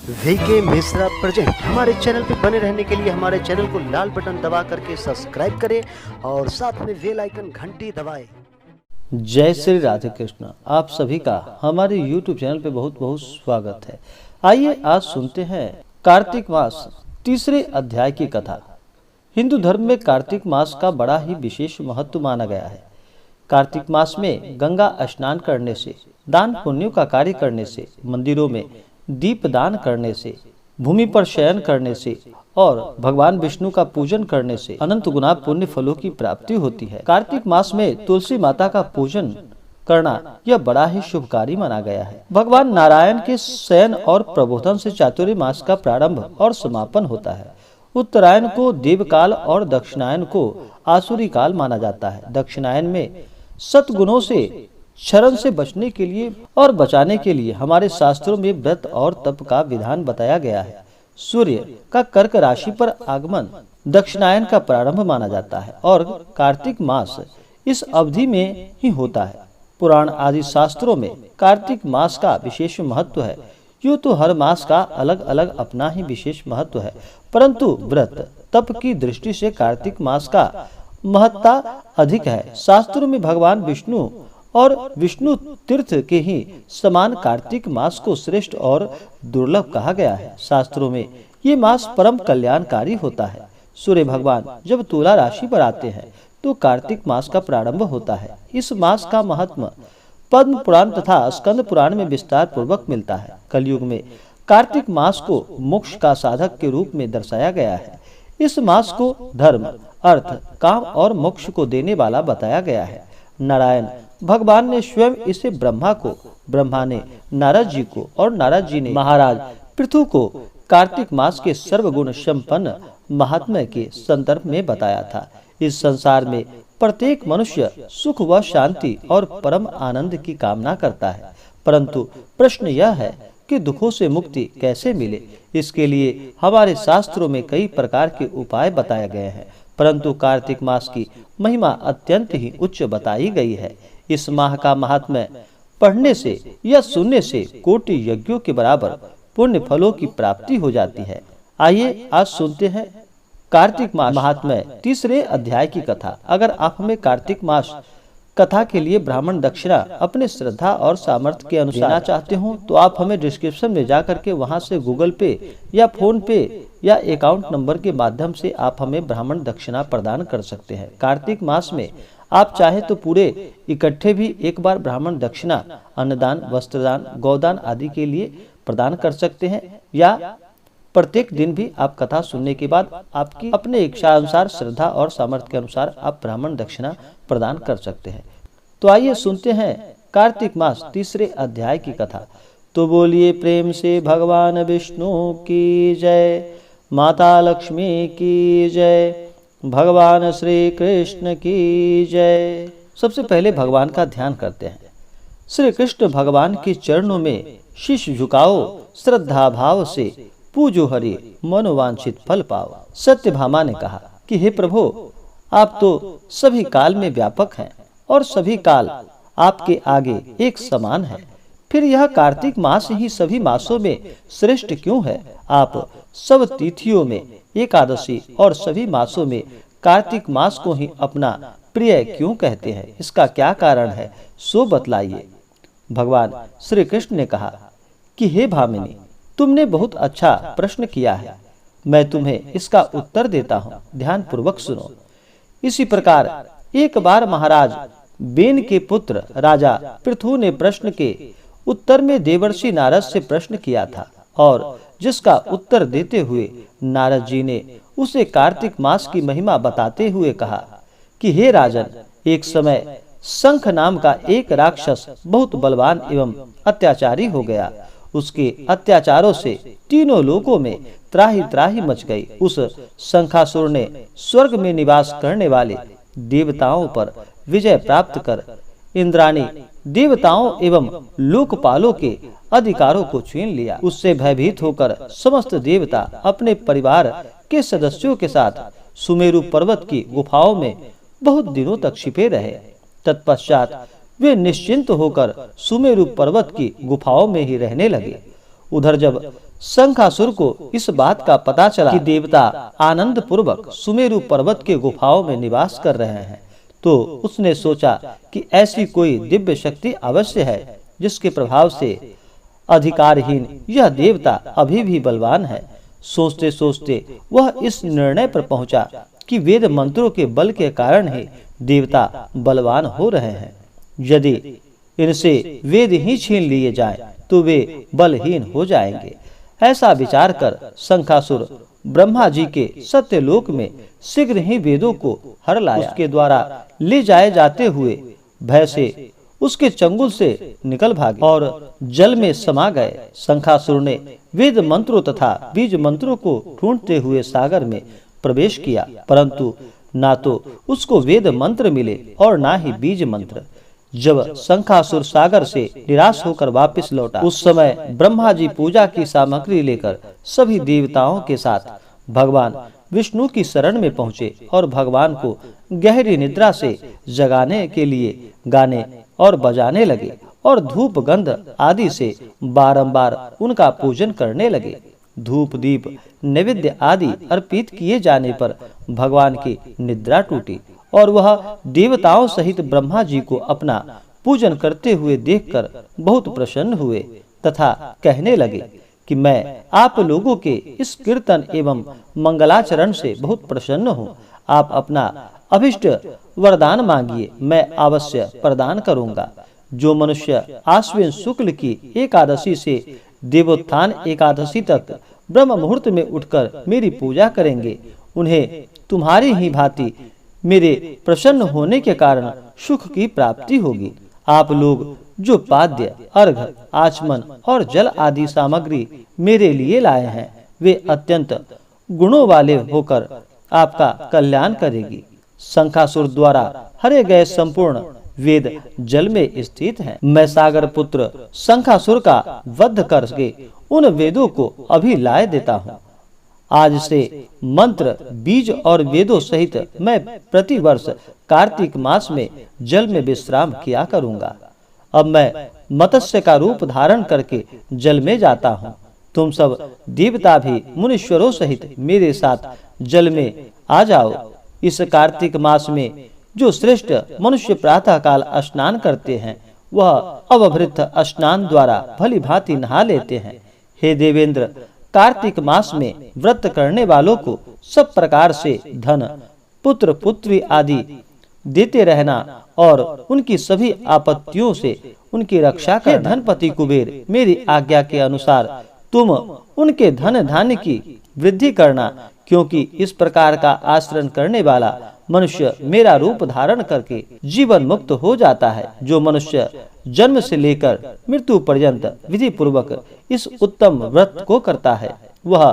VK Mishra present. हमारे channel पे बने रहने के लिए हमारे चैनल को लाल बटन दबा करके सब्सक्राइब करें और साथ में बेल आइकन घंटी दबाएं। जय श्री राधे कृष्ण। आप सभी का हमारे YouTube चैनल पे बहुत बहुत स्वागत है। आइए आज सुनते हैं कार्तिक मास तीसरे अध्याय की कथा। हिंदू धर्म में कार्तिक मास का बड़ा ही विशेष महत्व माना गया है। कार्तिक मास में गंगा स्नान करने से, दान पुण्यों का कार्य करने से, मंदिरों में दीप दान करने से, भूमि पर शयन करने से और भगवान विष्णु का पूजन करने से अनंत गुना पुण्य फलों की प्राप्ति होती है। कार्तिक मास में तुलसी माता का पूजन करना यह बड़ा ही शुभकारी माना गया है। भगवान नारायण के शयन और प्रबोधन से चातुर्य मास का प्रारंभ और समापन होता है। उत्तरायण को देवकाल और दक्षिणायन को आसुरी काल माना जाता है। दक्षिणायन में सतगुणों से शरण से बचने के लिए और बचाने के लिए हमारे शास्त्रों में व्रत और तप का विधान बताया गया है। सूर्य का कर्क राशि पर आगमन दक्षिणायन का प्रारंभ माना जाता है और कार्तिक मास इस अवधि में ही होता है। पुराण आदि शास्त्रों में कार्तिक मास का विशेष महत्व है। यूँ तो हर मास का अलग अलग अपना ही विशेष महत्व है, परंतु व्रत तप की दृष्टि से कार्तिक मास का महत्ता अधिक है। शास्त्रों में भगवान विष्णु और विष्णु तीर्थ के ही समान कार्तिक मास को श्रेष्ठ और दुर्लभ कहा गया है। शास्त्रों में ये मास परम कल्याणकारी होता है। सूर्य भगवान जब तुला राशि पर आते हैं तो कार्तिक मास का प्रारंभ होता है। इस मास का महत्व पद्म पुराण तथा स्कंद पुराण में विस्तार पूर्वक मिलता है। कलयुग में कार्तिक मास को मोक्ष का साधक के रूप में दर्शाया गया है। इस मास को धर्म, अर्थ, काम और मोक्ष को देने वाला बताया गया है। नारायण भगवान ने स्वयं इसे ब्रह्मा ने नारद जी को और नारद जी ने महाराज पृथु को कार्तिक मास के सर्वगुण संपन्न महात्म्य के संदर्भ में बताया था। इस संसार में प्रत्येक मनुष्य सुख व शांति और परम आनंद की कामना करता है, परंतु प्रश्न यह है कि दुखों से मुक्ति कैसे मिले। इसके लिए हमारे शास्त्रों में कई प्रकार के उपाय बताए गए हैं, परंतु कार्तिक मास की महिमा अत्यंत ही उच्च बताई गई है। इस माह का महात्म्य पढ़ने से या सुनने से कोटि यज्ञों के बराबर पुण्य फलों की प्राप्ति हो जाती है। आइए आज सुनते हैं कार्तिक मास महात्म्य तीसरे अध्याय की कथा। अगर आप हमें कार्तिक मास कथा के लिए ब्राह्मण दक्षिणा अपने श्रद्धा और सामर्थ्य के अनुसार देना चाहते हो तो आप हमें डिस्क्रिप्शन में जाकर के वहां से गूगल पे या फोन पे या अकाउंट नंबर के माध्यम से आप हमें ब्राह्मण दक्षिणा प्रदान कर सकते हैं। कार्तिक मास में आप चाहे तो पूरे इकट्ठे भी एक बार ब्राह्मण दक्षिणा अन्नदान, वस्त्रदान, गौदान आदि के लिए प्रदान कर सकते हैं, या प्रत्येक दिन भी आप कथा सुनने के बाद आपकी अपने इच्छा अनुसार, श्रद्धा और सामर्थ्य के अनुसार आप ब्राह्मण दक्षिणा प्रदान कर सकते हैं। तो आइए सुनते हैं कार्तिक मास तीसरे अध्याय की कथा। तो बोलिए प्रेम से भगवान विष्णु की जय, माता लक्ष्मी की जय, भगवान श्री कृष्ण की जय। सबसे पहले भगवान का ध्यान करते हैं। श्री कृष्ण भगवान के चरणों में शीश झुकाओ, श्रद्धा भाव से पूजो हरि, मनोवांछित फल पाओ। सत्यभामा ने कहा कि हे प्रभु, आप तो सभी काल में व्यापक हैं और सभी काल आपके आगे एक समान है। फिर यह कार्तिक मास ही सभी मासों में श्रेष्ठ क्यों है? आप सब तिथियों में एकादशी और सभी मासों में कार्तिक मास को ही अपना प्रिय क्यों कहते हैं? इसका क्या कारण है, सो बतलाइए। भगवान श्री कृष्ण ने कहा कि हे भामिनी, तुमने बहुत अच्छा प्रश्न किया है, मैं तुम्हें इसका उत्तर देता हूँ, ध्यान पूर्वक सुनो। इसी प्रकार एक बार महाराज बेन के पुत्र राजा पृथु ने प्रश्न के उत्तर में देवर्षि नारद से प्रश्न किया था और जिसका उत्तर देते हुए नारद जी ने उसे कार्तिक मास की महिमा बताते हुए कहा कि हे राजन, एक समय शंख नाम का एक राक्षस बहुत बलवान एवं अत्याचारी हो गया। उसके अत्याचारों से तीनों लोकों में त्राही त्राही मच गई। उस शंखासुर ने स्वर्ग में निवास करने वाले देवताओं पर विजय प्राप्त कर इंद्राणी देवताओं एवं लोकपालों के अधिकारों को छीन लिया। उससे भयभीत होकर समस्त देवता अपने परिवार के सदस्यों के साथ सुमेरु पर्वत की गुफाओं में बहुत दिनों तक छिपे रहे। तत्पश्चात वे निश्चिंत होकर सुमेरु पर्वत की गुफाओं में ही रहने लगे। उधर जब शंखासुर को इस बात का पता चला कि देवता आनंद पूर्वक सुमेरु पर्वत के गुफाओं में निवास कर रहे हैं, तो उसने सोचा कि ऐसी कोई दिव्य शक्ति अवश्य है जिसके प्रभाव से अधिकारहीन यह देवता अभी भी बलवान है। सोचते सोचते वह इस निर्णय पर पहुंचा कि वेद मंत्रों के बल के कारण ही देवता बलवान हो रहे हैं। यदि इनसे वेद ही छीन लिए जाएं, तो वे बलहीन हो जाएंगे। ऐसा विचार कर शंखासुर ब्रह्मा जी के सत्यलोक में शीघ्र ही वेदों को हर लाया। उसके द्वारा ले जाए जाते हुए भय से उसके चंगुल से निकल भागे और जल में समा गए। शंखासुर ने वेद मंत्रों तथा बीज मंत्रों को ढूंढते हुए सागर में प्रवेश किया, परंतु ना तो उसको वेद मंत्र मिले और ना ही बीज मंत्र। जब शंखासुर सागर से निराश होकर वापस लौटा, उस समय ब्रह्मा जी पूजा की सामग्री लेकर सभी देवताओं के साथ भगवान विष्णु की शरण में पहुँचे और भगवान को गहरी निद्रा से जगाने के लिए गाने और बजाने लगे और धूप गंध आदि से बारंबार उनका पूजन करने लगे। धूप दीप नैवेद्य आदि अर्पित किए जाने पर भगवान की निद्रा टूटी और वह देवताओं सहित ब्रह्मा जी को अपना पूजन करते हुए देखकर बहुत प्रसन्न हुए तथा कहने लगे कि मैं आप लोगों के इस कीर्तन एवं मंगलाचरण से बहुत प्रसन्न हूँ। आप अपना अभिष्ट वरदान मांगिए, मैं अवश्य प्रदान करूंगा। जो मनुष्य आश्विन शुक्ल की एकादशी से देवोत्थान एकादशी तक ब्रह्म मुहूर्त में उठकर मेरी पूजा करेंगे, उन्हें तुम्हारी ही भांति मेरे प्रसन्न होने के कारण सुख की प्राप्ति होगी। आप लोग जो पाद्य, अर्घ, आचमन और जल आदि सामग्री मेरे लिए लाए हैं, वे अत्यंत गुणों वाले होकर आपका कल्याण करेगी। शंखासुर द्वारा हरे गए संपूर्ण वेद जल में स्थित हैं। मैं सागर पुत्र शंखासुर का वध करके उन वेदों को अभी लाए देता हूँ। आज से मंत्र, बीज और वेदों सहित मैं प्रतिवर्ष कार्तिक मास में जल में विश्राम किया करूँगा। अब मैं मत्स्य का रूप धारण करके जल में जाता हूँ। तुम सब देवता भी मुनीश्वरों सहित मेरे साथ जल में आ जाओ। इस कार्तिक मास में जो श्रेष्ठ मनुष्य प्रातः काल स्नान करते हैं, वह अवभृत स्नान द्वारा भली भांति नहा लेते हैं। हे देवेंद्र, कार्तिक मास में व्रत करने वालों को सब प्रकार से धन, पुत्र, पुत्री आदि देते रहना और उनकी सभी आपत्तियों से उनकी रक्षा कर। धनपति कुबेर, मेरी आज्ञा के अनुसार तुम उनके धन धान्य की वृद्धि करना, क्योंकि इस प्रकार का आचरण करने वाला मनुष्य मेरा रूप धारण करके जीवन मुक्त हो जाता है। जो मनुष्य जन्म से लेकर मृत्यु पर्यंत विधि पूर्वक इस उत्तम व्रत को करता है, वह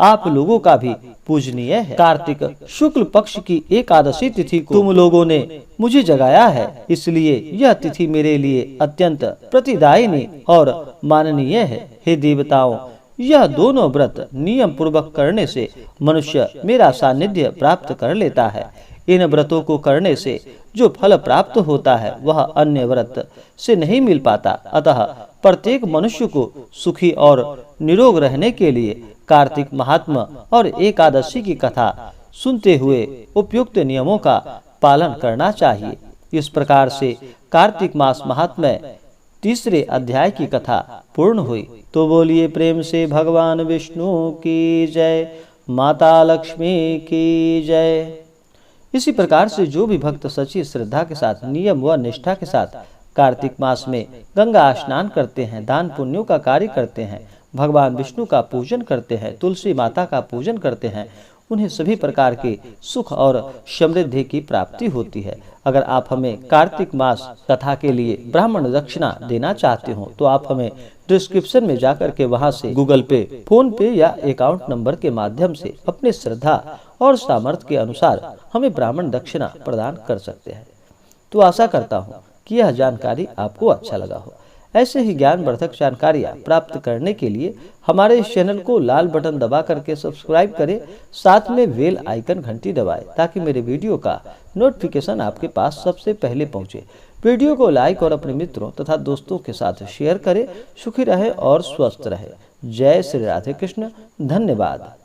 आप लोगों का भी पूजनीय है। कार्तिक शुक्ल पक्ष की एकादशी तिथि को तुम लोगों ने मुझे जगाया है, इसलिए यह तिथि मेरे लिए अत्यंत प्रतिदायिनी और माननीय है। हे देवताओं, यह दोनों व्रत नियम पूर्वक करने से मनुष्य मेरा सानिध्य प्राप्त कर लेता है। इन व्रतों को करने से जो फल प्राप्त होता है, वह अन्य व्रत से नहीं मिल पाता। अतः प्रत्येक मनुष्य को सुखी और निरोग रहने के लिए कार्तिक महात्मा और एकादशी की कथा सुनते हुए उपयुक्त नियमों का पालन करना चाहिए। इस प्रकार से कार्तिक मास महात्म्य तीसरे अध्याय की कथा पूर्ण हुई। तो बोलिए प्रेम से भगवान विष्णु की जय, माता लक्ष्मी की जय। इसी प्रकार से जो भी भक्त सच्ची श्रद्धा के साथ, नियम व निष्ठा के साथ कार्तिक मास में गंगा स्नान करते हैं, दान पुण्यों का कार्य करते हैं, भगवान विष्णु का पूजन करते हैं, तुलसी माता का पूजन करते हैं, उन्हें सभी प्रकार के सुख और समृद्धि की प्राप्ति होती है। अगर आप हमें कार्तिक मास कथा के लिए ब्राह्मण दक्षिणा देना चाहते हो, तो आप हमें डिस्क्रिप्शन में जाकर के वहां से गूगल पे, फोन पे या अकाउंट नंबर के माध्यम से अपने श्रद्धा और सामर्थ्य के अनुसार हमें ब्राह्मण दक्षिणा प्रदान कर सकते हैं। तो आशा करता हूँ कि यह जानकारी आपको अच्छा लगा हो। ऐसे ही ज्ञानवर्धक जानकारियाँ प्राप्त करने के लिए हमारे इस चैनल को लाल बटन दबा करके सब्सक्राइब करें, साथ में बेल आइकन घंटी दबाएं, ताकि मेरे वीडियो का नोटिफिकेशन आपके पास सबसे पहले पहुंचे। वीडियो को लाइक और अपने मित्रों तथा दोस्तों के साथ शेयर करें। सुखी रहे और स्वस्थ रहे। जय श्री राधे कृष्ण। धन्यवाद।